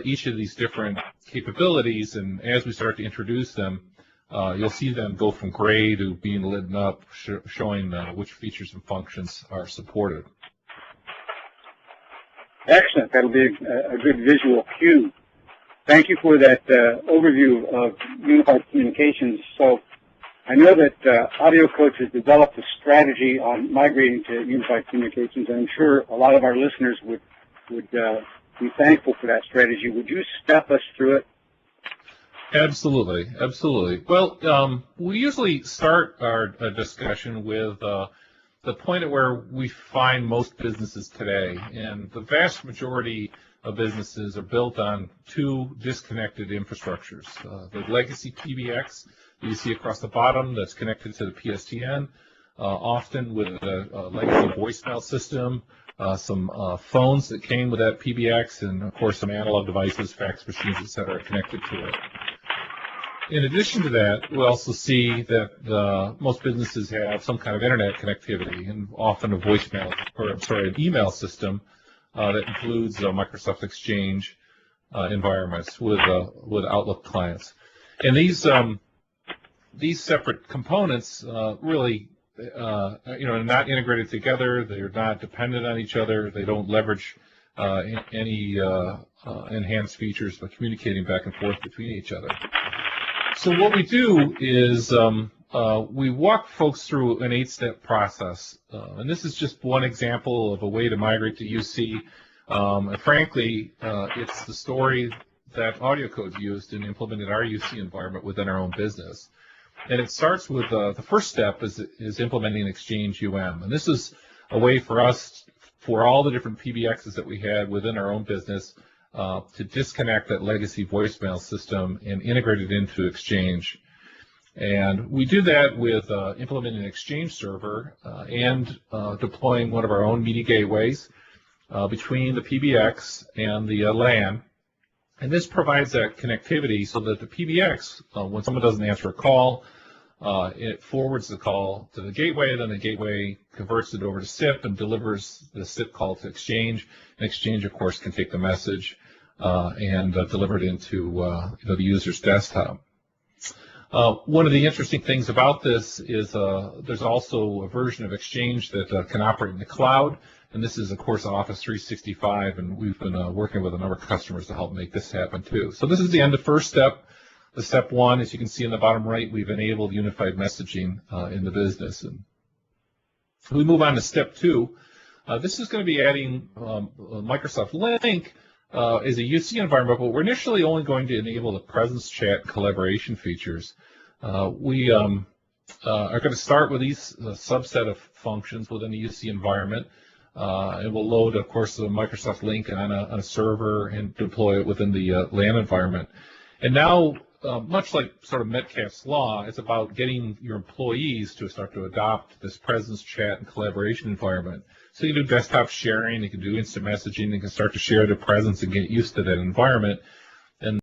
each of these different capabilities, and as we start to introduce them, you'll see them go from gray to being lit up, showing which features and functions are supported. Excellent. That'll be a good visual cue. Thank you for that overview of unified communications. So I know that Audio Coach has developed a strategy on migrating to unified communications, and I'm sure a lot of our listeners would be thankful for that strategy. Would you step us through it? Absolutely, absolutely. Well, we usually start our discussion with the point at where we find most businesses today, and the vast majority of businesses are built on two disconnected infrastructures. The legacy PBX that you see across the bottom that's connected to the PSTN, often with a legacy voicemail system, some phones that came with that PBX, and of course some analog devices, fax machines, etc., connected to it. In addition to that, we also see that most businesses have some kind of internet connectivity, and often a voicemail, or I'm sorry, an email system that includes Microsoft Exchange environments with Outlook clients. And these separate components really, are not integrated together. They're not dependent on each other. They don't leverage any enhanced features by communicating back and forth between each other. So what we do is we walk folks through an 8-step process, and this is just one example of a way to migrate to UC. And frankly, it's the story that Audio Coach used and implemented our UC environment within our own business. And it starts with the first step is implementing Exchange and this is a way for us, for all the different PBXs that we had within our own business, to disconnect that legacy voicemail system and integrate it into Exchange. And we do that with implementing an Exchange server and deploying one of our own media gateways between the PBX and the LAN. And this provides that connectivity so that the PBX, when someone doesn't answer a call, it forwards the call to the gateway, then the gateway converts it over to SIP and delivers the SIP call to Exchange. And Exchange, of course, can take the message and deliver it into the user's desktop. One of the interesting things about this is there's also a version of Exchange that can operate in the cloud, and this is, of course, Office 365, and we've been working with a number of customers to help make this happen, too. So this is the end of first step. The step one, as you can see in the bottom right, we've enabled unified messaging in the business. And we move on to step two. This is going to be adding Microsoft Link as a UC environment, but we're initially only going to enable the presence chat collaboration features. We are going to start with these subset of functions within the UC environment. It will load, of course, the Microsoft Link on a server and deploy it within the LAN environment. And now, much like sort of Metcalfe's law, it's about getting your employees to start to adopt this presence chat and collaboration environment. So you can do desktop sharing, you can do instant messaging, you can start to share their presence and get used to that environment.